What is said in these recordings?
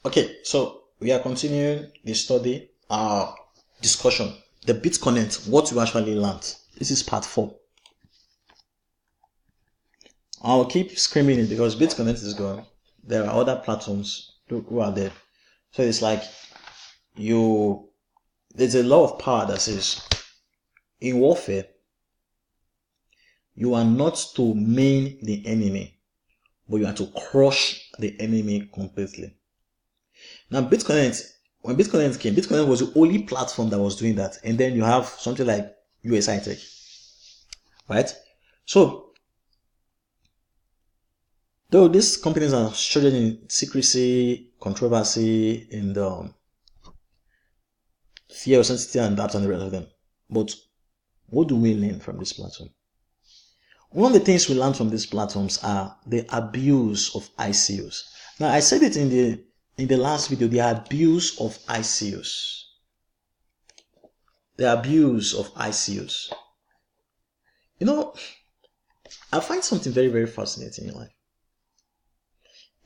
Okay, so we are continuing the study, discussion, the BitConnect, what you actually learned. This is part 4. I'll keep screaming it because BitConnect is gone. There are other platforms who are there. So it's like there's a law of power that says in warfare, you are not to maim the enemy, but you are to crush the enemy completely. Now, when BitConnect came, BitConnect was the only platform that was doing that. And then you have something like USI Tech, right? So, though these companies are shrouded in secrecy, controversy, and fear, sensitivity, and doubt, and the rest of them, but what do we learn from this platform? One of the things we learn from these platforms are the abuse of ICOs. Now, I said it in the last video, the abuse of ICOs. The abuse of ICOs. You know, I find something very, very fascinating in life.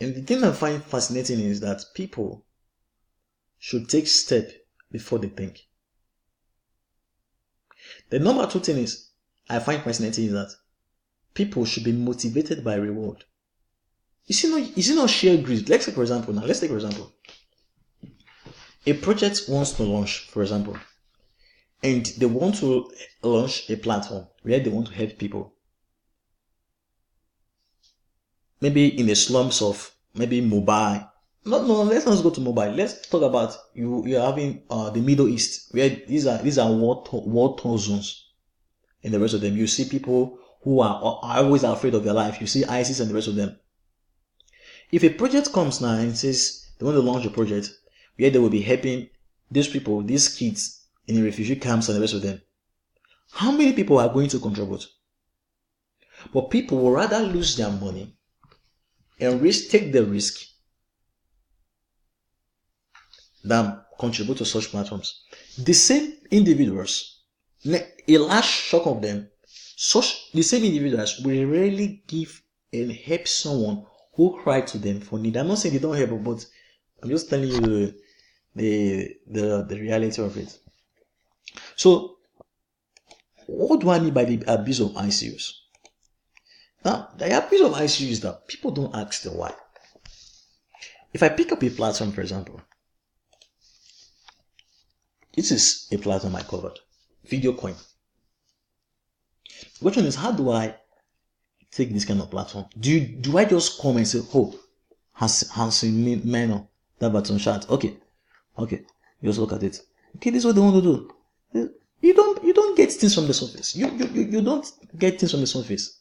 And the thing I find fascinating is that people should take steps before they think. The number 2 thing is I find fascinating is that people should be motivated by reward. Is it not sheer greed? Let's take for example. A project wants to launch, for example, and they want to launch a platform where they want to help people. Maybe in the slums of maybe mobile. No, let's not go to mobile. Let's talk about you're having the Middle East, where these are war-torn zones. And the rest of them, you see people who are always afraid of their life. You see ISIS and the rest of them. If a project comes now and says they want to launch a project where they will be helping these people, these kids in the refugee camps and the rest of them, how many people are going to contribute? But people will rather lose their money and take the risk than contribute to such platforms. The same individuals, a large chunk of them, the same individuals will rarely give and help someone who cried to them for need. I'm not saying they don't help, but I'm just telling you the reality of it. So, what do I mean by the abuse of ICOs? Now, the abuse of ICOs is that people don't ask the why. If I pick up a platform, for example, this is a platform I covered, VideoCoin. The question is, how do I take this kind of platform? Do I just come and say, oh, Hansen Meno, that button shot? Okay, just look at it. Okay, this is what they want to do. You don't get things from the surface. You don't get things from the surface.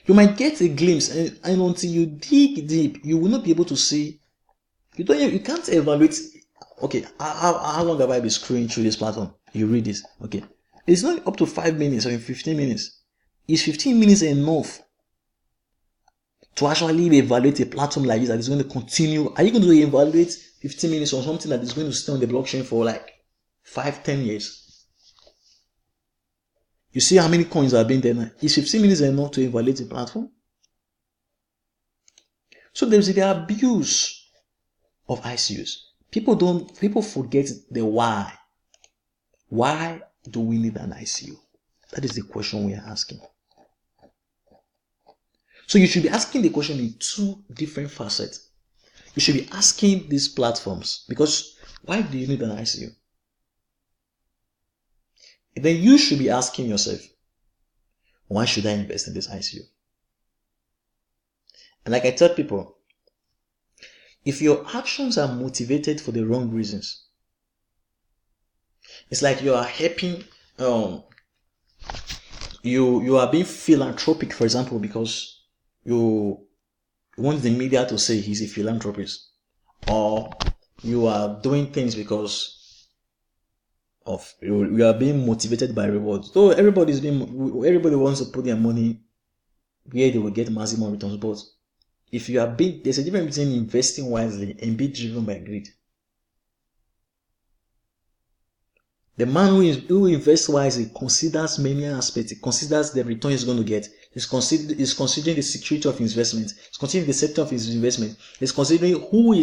You might get a glimpse, and until you dig deep, you will not be able to see. You can't evaluate. Okay, how long have I been scrolling through this platform? You read this. Okay, it's not up to 5 minutes or 15 minutes. Is 15 minutes enough to actually evaluate a platform like this that is going to continue? Are you going to evaluate 15 minutes on something that is going to stay on the blockchain for like 5-10 years? You see how many coins are being there now? Is 15 minutes enough to evaluate a platform? So there is the abuse of ICOs. People forget the why. Why do we need an ICO? That is the question we are asking. So you should be asking the question in 2 different facets. You should be asking these platforms, because why do you need an ICO? And then you should be asking yourself, why should I invest in this ICO? And like I tell people, if your actions are motivated for the wrong reasons, it's like you are helping, you are being philanthropic, for example, because you want the media to say he's a philanthropist, or you are doing things because of you are being motivated by rewards. So everybody wants to put their money where they will get maximum returns, but if you are there's a difference between investing wisely and being driven by greed. The man who invests wisely considers many aspects. He considers the return he's going to get. It's considering the security of investment. It's considering the sector of his investment. It's considering who he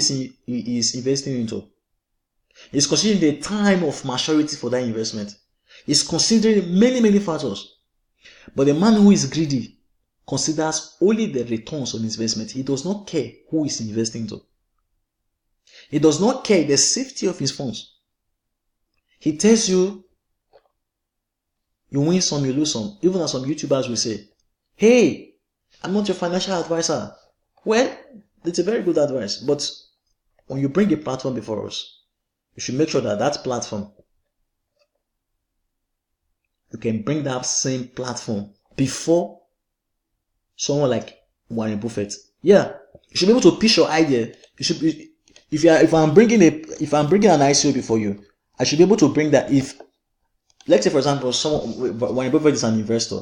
is investing into. It's considering the time of maturity for that investment. It's considering many factors. But the man who is greedy considers only the returns on investment. He does not care who is investing into. He does not care the safety of his funds. He tells you, you win some, you lose some. Even as some YouTubers will say, hey, I'm not your financial advisor. Well, it's a very good advice. But when you bring a platform before us, you should make sure that that platform, you can bring that same platform before someone like Warren Buffett. Yeah, you should be able to pitch your idea. You should be, if I'm bringing an ICO before you, I should be able to bring that. If, let's say for example, Warren Buffett is an investor,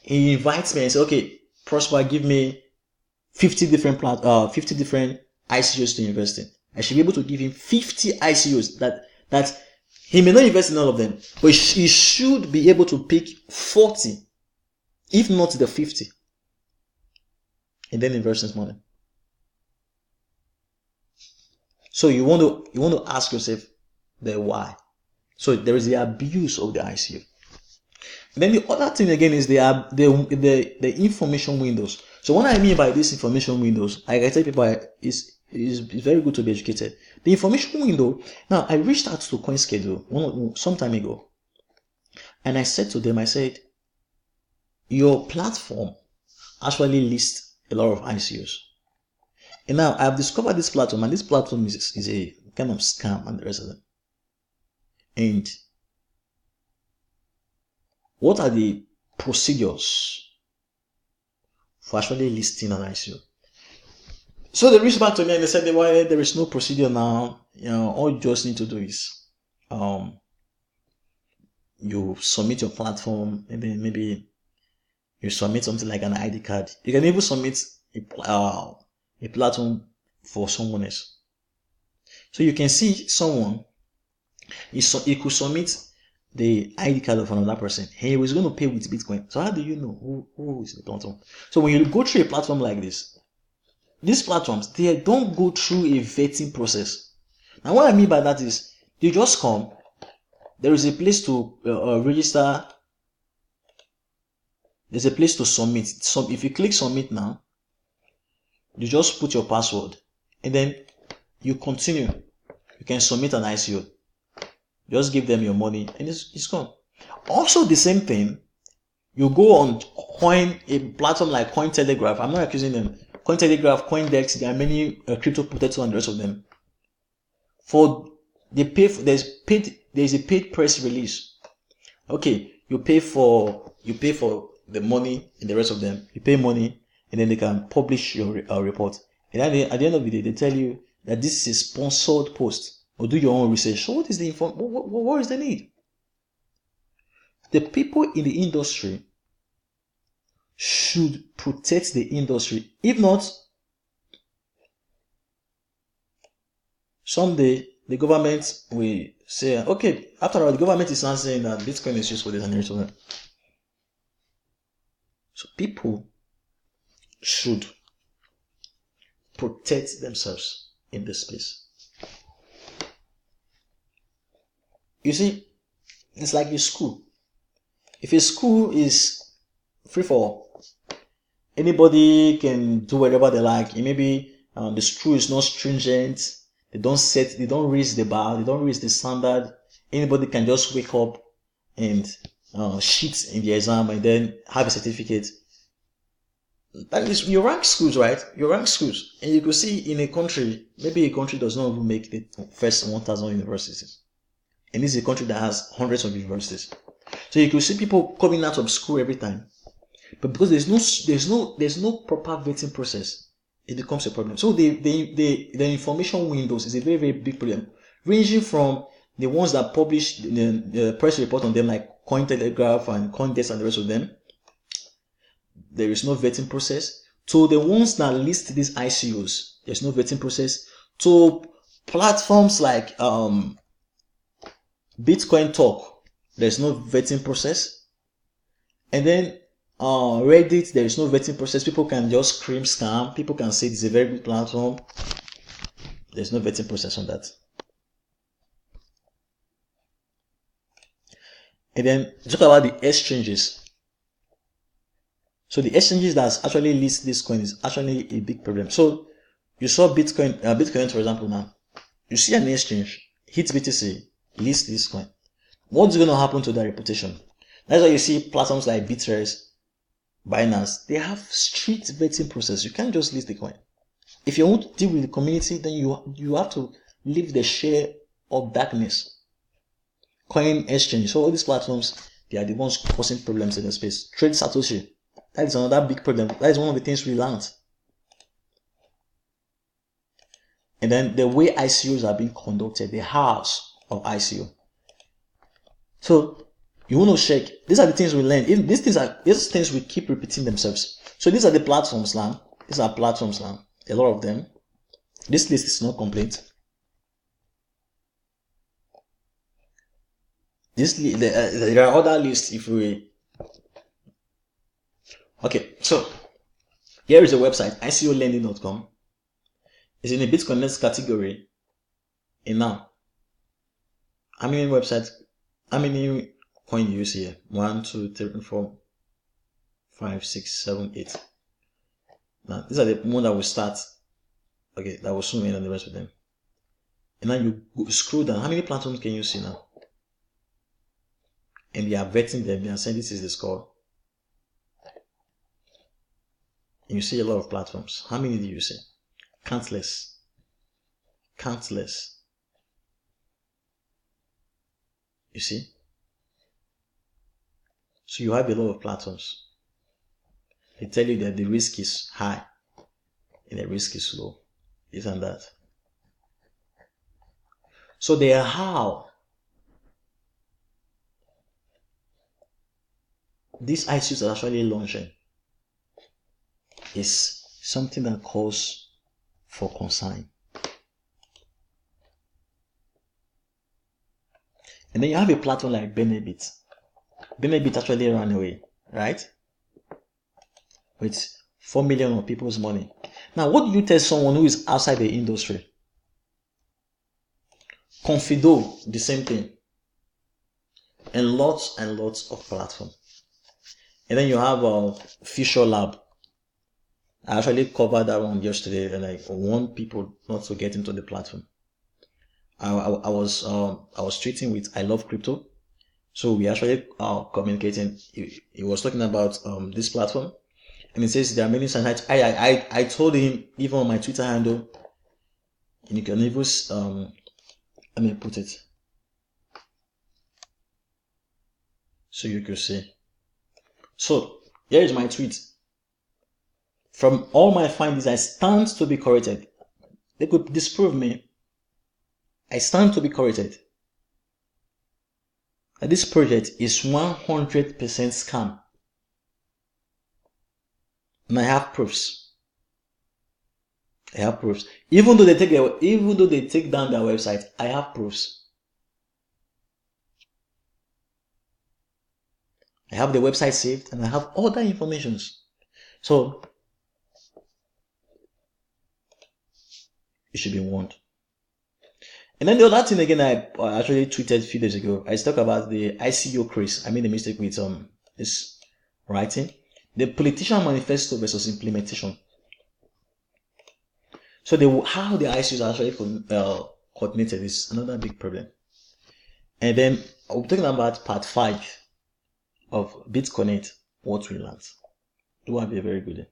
he invites me and says, okay, Prosper, give me 50 different ICOs to invest in. I should be able to give him 50 ICOs that he may not invest in all of them, but he should be able to pick 40, if not the 50, and then invest his money. So you want to ask yourself the why. So there is the abuse of the ICO. And then the other thing again is the information windows. So what I mean by these information windows, like I tell people, is very good to be educated. The information window. Now I reached out to CoinSchedule some time ago, and I said to them, I said, your platform actually lists a lot of ICOs. And now I've discovered this platform, and this platform is a kind of scam and the rest of them. And what are the procedures for actually listing an ICO? So they reached back to me and they said, well, there is no procedure now. All you just need to do is you submit your platform, and then maybe you submit something like an ID card. You can even submit a platform for someone else. So you can see someone, he could submit the ID card of another person. He was going to pay with Bitcoin. So how do you know who is the platform? So when you go through a platform like this, these platforms, they don't go through a vetting process. Now what I mean by that is, you just come, there is a place to register, there's a place to submit. So if you click submit now, you just put your password, and then you continue. You can submit an ICO. Just give them your money, and it's gone. Also the same thing, you go on a platform like Cointelegraph. I'm not accusing them. Cointelegraph, Coindex, there are many crypto potato and the rest of them. There's a paid press release. Okay, you pay for the money and the rest of them. You pay money, and then they can publish your report. And at the end of the day, they tell you that this is a sponsored post, or do your own research. So what is the what is the need? The people in the industry should protect the industry. If not, someday the government will say, okay, after all, the government is not saying that Bitcoin is used for this and the rest of that. So people should protect themselves in this space. You see, it's like a school. If a school is free for all, anybody can do whatever they like. Maybe the school is not stringent. They don't raise the bar. They don't raise the standard. Anybody can just wake up and cheat in the exam and then have a certificate. That is, you rank schools, right? You rank schools, and you could see in a country, maybe a country does not even make the first 1,000 universities, and this is a country that has hundreds of universities. So you could see people coming out of school every time, but because there's no proper vetting process, it becomes a problem. So the information windows is a very, very big problem, ranging from the ones that publish the press report on them, like Cointelegraph and Coindesk and the rest of them. There is no vetting process. To the ones that list these ICOs, there's no vetting process. To platforms like Bitcoin Talk, there's no vetting process. And then Reddit, there is no vetting process. People can just scream scam. People can say it's a very good platform. There's no vetting process on that. And then talk about the exchanges. So the exchanges that actually list this coin is actually a big problem. So you saw Bitcoin, BitConnect, for example. Now you see an exchange, hit BTC, list this coin. What's going to happen to their reputation? That's why you see platforms like BitConnect, BINANCE, they have strict vetting process. You can't just list the coin. If you want to deal with the community, then you have to leave the share of darkness. Coin exchange. So all these platforms, they are the ones causing problems in the space. Trade Satoshi. That is another big problem. That is one of the things we learned. And then the way ICOs are being conducted, the house of ICO. So you want to check. These are the things we learn. These things will keep repeating themselves. So these are the platforms now. These are platforms now. A lot of them. This list is not complete. There are other lists if we. Okay, so here is a website, ICOlending.com. It's in the BitConnect category. And now, how many coin do you see here? 1, 2, 3, 4, 5, 6, 7, 8. Now, these are the ones that will start. Okay, that will soon end on the rest of them. And now you scroll down. How many platforms can you see now? And they are vetting them. They are saying this is the score. And you see a lot of platforms. How many do you see? Countless. Countless. You see? So you have a lot of platforms. They tell you that the risk is high and the risk is low. Isn't that? So they are how these ICOs are actually launching is something that calls for concern. And then you have a platform like Benebit. Benebit actually ran away, right? With 4 million of people's money. Now, what do you tell someone who is outside the industry? Confido, the same thing. And lots of platforms. And then you have Fisher Lab. I actually covered that one yesterday, and I want people not to get into the platform. I was tweeting with I Love Crypto, so we actually communicating. He was talking about this platform, and he says there are many signs. I told him even on my Twitter handle, and you can even let me put it so you can see. So here is my tweet. From all my findings, I stand to be corrected. They could disprove me. I stand to be corrected. That this project is 100% scam. And I have proofs. I have proofs. Even though they take down their website, I have proofs. I have the website saved and I have other informations. So you should be warned. And then the other thing again, I actually tweeted a few days ago. I talked about the ICO craze. I made a mistake with this writing. The politician manifesto versus implementation. So how the ICOs are actually coordinated is another big problem. And then I'm talking about part 5 of BitConnect, what we learned. Do have a very good day.